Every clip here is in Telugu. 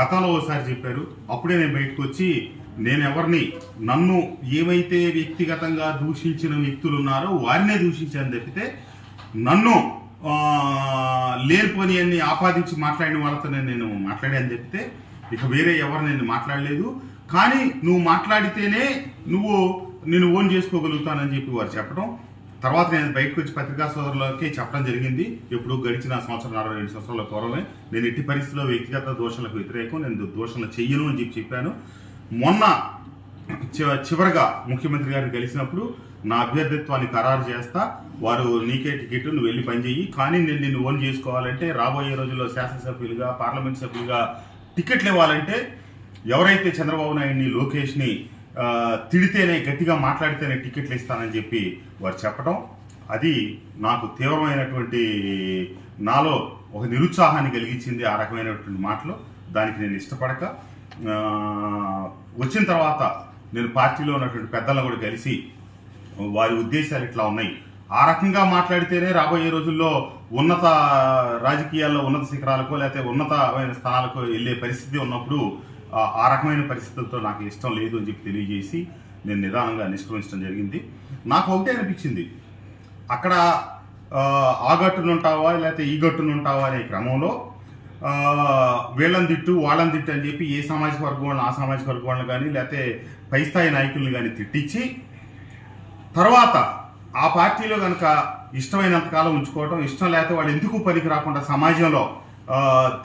గతంలో ఒకసారి చెప్పారు. అప్పుడే నేను బయటకు వచ్చి నేను ఎవరిని నన్ను ఏమైతే వ్యక్తిగతంగా దూషించిన వ్యక్తులు ఉన్నారో వారినే దూషించాను తప్పితే నన్ను లేనిపోని అన్ని ఆపాదించి మాట్లాడిన వాళ్ళతో నేను మాట్లాడాను తప్పితే ఇక వేరే ఎవరు నేను మాట్లాడలేదు. కానీ నువ్వు మాట్లాడితేనే నేను ఓన్ చేసుకోగలుగుతానని చెప్పి వారు చెప్పడం. తర్వాత నేను బయటకు వచ్చి పత్రికా సోదరులకి చెప్పడం జరిగింది. ఎప్పుడు గడిచిన సంవత్సరం 42 సంవత్సరాల పూర్వమే నేను ఎట్టి పరిస్థితుల్లో వ్యక్తిగత దోషణలకు వ్యతిరేకం, నేను దోషణ చెయ్యను అని చెప్పాను. మొన్న చివరిగా ముఖ్యమంత్రి గారిని కలిసినప్పుడు నా అభ్యర్థిత్వాన్ని ఖరారు చేస్తా, వారు నీకే టికెట్, నువ్వు వెళ్ళి పనిచేయి, కానీ నేను నిన్ను ఓన్ చేసుకోవాలంటే రాబోయే రోజుల్లో శాసనసభ్యులుగా, పార్లమెంట్ సభ్యులుగా టికెట్లు ఇవ్వాలంటే ఎవరైతే చంద్రబాబు నాయుడిని, లోకేష్ని తిడితేనే, గట్టిగా మాట్లాడితేనే టికెట్లు ఇస్తానని చెప్పి వారు చెప్పడం, అది నాకు తీవ్రమైనటువంటి నాలో ఒక నిరుత్సాహాన్ని కలిగించింది. ఆ రకమైనటువంటి మాటలు దానికి నేను ఇష్టపడక వచ్చిన తర్వాత నేను పార్టీలో ఉన్నటువంటి పెద్దలను కూడా కలిసి వారి ఉద్దేశాలు ఇట్లా ఉన్నాయి, ఆ రకంగా మాట్లాడితేనే రాబోయే రోజుల్లో ఉన్నత రాజకీయాల్లో ఉన్నత శిఖరాలకో లేకపోతే ఉన్నతమైన స్థానాలకు వెళ్ళే పరిస్థితి ఉన్నప్పుడు ఆ రకమైన పరిస్థితులతో నాకు ఇష్టం లేదు అని చెప్పి తెలియజేసి నేను నిదానంగా నిష్క్రమించడం జరిగింది. నాకు ఒకటే అనిపించింది, అక్కడ ఆ గట్టునుంటావా లేకపోతే ఈ గట్టునుంటావా అనే క్రమంలో వీళ్ళని తిట్టు వాళ్ళని తిట్టు అని చెప్పి ఏ సామాజిక వర్గం వాళ్ళని, ఆ సామాజిక వర్గం వాళ్ళని కానీ లేకపోతే పై స్థాయి నాయకుల్ని కానీ తిట్టించి తర్వాత ఆ పార్టీలో కనుక ఇష్టమైనంతకాలం ఉంచుకోవటం, ఇష్టం లేకపోతే వాళ్ళు ఎందుకు పనికి రాకుండా సమాజంలో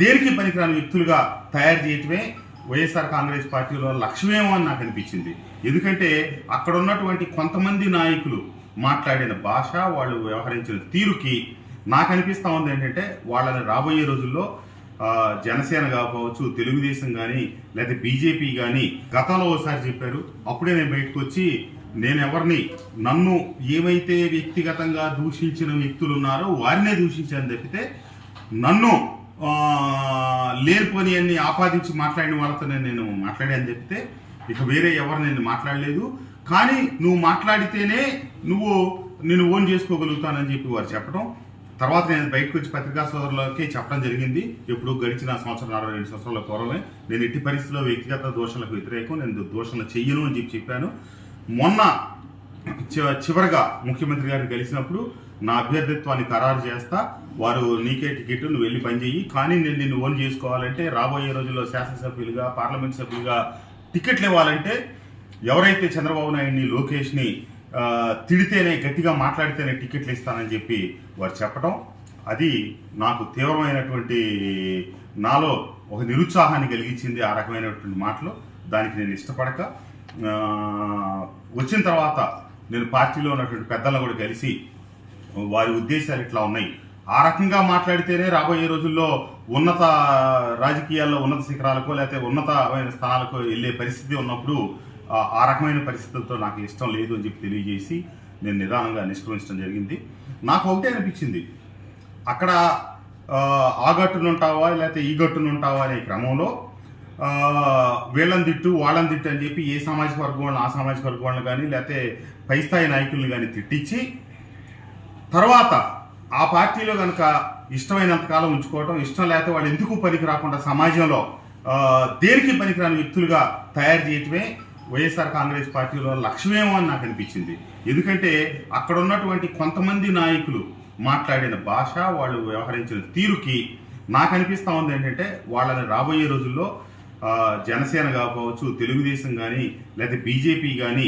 దేనికి పనికిరాని వ్యక్తులుగా తయారు చేయటమే వైఎస్ఆర్ కాంగ్రెస్ పార్టీలో లక్ష్యమేమో అని నాకు అనిపించింది. ఎందుకంటే అక్కడ ఉన్నటువంటి కొంతమంది నాయకులు మాట్లాడిన భాష, వాళ్ళు వ్యవహరించిన తీరుకి నాకు అనిపిస్తూ ఉంది ఏంటంటే వాళ్ళని రాబోయే రోజుల్లో జనసేన కావచ్చు, తెలుగుదేశం కానీ లేదా బీజేపీ కానీ గతంలో ఒకసారి చెప్పారు. అప్పుడే నేను బయటకు వచ్చి నేను ఎవరిని నన్ను ఏమైతే వ్యక్తిగతంగా దూషించిన వ్యక్తులు ఉన్నారో వారినే దూషించాను తప్పితే నన్ను లేనిపోని అన్ని ఆపాదించి మాట్లాడిన వాళ్ళతో నేను మాట్లాడాను తప్పితే ఇక వేరే ఎవరు నేను మాట్లాడలేదు. కానీ నువ్వు మాట్లాడితేనే నేను ఓన్ చేసుకోగలుగుతానని చెప్పి వారు చెప్పడం. తర్వాత నేను బయటకు వచ్చి పత్రికా సోదరులకి చెప్పడం జరిగింది. ఎప్పుడు గడిచిన సంవత్సరం 42 సంవత్సరాల పూర్వమే నేను ఎట్టి పరిస్థితుల్లో వ్యక్తిగత దోషణలకు వ్యతిరేకం, నేను దోషణ చెయ్యను అని చెప్పాను. మొన్న చివరిగా ముఖ్యమంత్రి గారిని కలిసినప్పుడు నా అభ్యర్థిత్వాన్ని ఖరారు చేస్తా, వారు నీకే టికెట్, నువ్వు వెళ్ళి పనిచేయి, కానీ నేను నిన్ను ఓన్ చేసుకోవాలంటే రాబోయే రోజుల్లో శాసనసభ్యులుగా, పార్లమెంట్ సభ్యులుగా టికెట్లు ఇవ్వాలంటే ఎవరైతే చంద్రబాబు నాయుడిని, లోకేష్ని తిడితేనే, గట్టిగా మాట్లాడితేనే టికెట్లు ఇస్తానని చెప్పి వారు చెప్పడం, అది నాకు తీవ్రమైనటువంటి నాలో ఒక నిరుత్సాహాన్ని కలిగించింది. ఆ రకమైనటువంటి మాటలు దానికి నేను ఇష్టపడక వచ్చిన తర్వాత నేను పార్టీలో ఉన్నటువంటి పెద్దలను కూడా కలిసి వారి ఉద్దేశాలు ఇట్లా ఉన్నాయి, ఆ రకంగా మాట్లాడితేనే రాబోయే రోజుల్లో ఉన్నత రాజకీయాల్లో ఉన్నత శిఖరాలకో లేకపోతే ఉన్నతమైన స్థానాలకు వెళ్ళే పరిస్థితి ఉన్నప్పుడు ఆ రకమైన పరిస్థితులతో నాకు ఇష్టం లేదు అని చెప్పి తెలియజేసి నేను నిదానంగా నిష్క్రమించడం జరిగింది. నాకు ఒకటే అనిపించింది, అక్కడ ఆ గట్టునుంటావా లేకపోతే ఈ గట్టునుంటావా అనే క్రమంలో వీళ్ళని తిట్టు వాళ్ళని తిట్టు అని చెప్పి ఏ సామాజిక వర్గం వాళ్ళని, ఆ సామాజిక వర్గం వాళ్ళని కానీ లేకపోతే పై స్థాయి నాయకుల్ని కానీ తిట్టించి తర్వాత ఆ పార్టీలో కనుక ఇష్టమైనంతకాలం ఉంచుకోవటం, ఇష్టం లేకపోతే వాళ్ళు ఎందుకు పనికి రాకుండా సమాజంలో దేనికి పనికిరాని వ్యక్తులుగా తయారు చేయటమే వైఎస్ఆర్ కాంగ్రెస్ పార్టీలో లక్ష్యమేమో అని నాకు అనిపించింది. ఎందుకంటే అక్కడ ఉన్నటువంటి కొంతమంది నాయకులు మాట్లాడిన భాష, వాళ్ళు వ్యవహరించిన తీరుకి నాకు అనిపిస్తూ ఉంది ఏంటంటే వాళ్ళని రాబోయే రోజుల్లో జనసేన కావచ్చు, తెలుగుదేశం కానీ లేదా బీజేపీ కానీ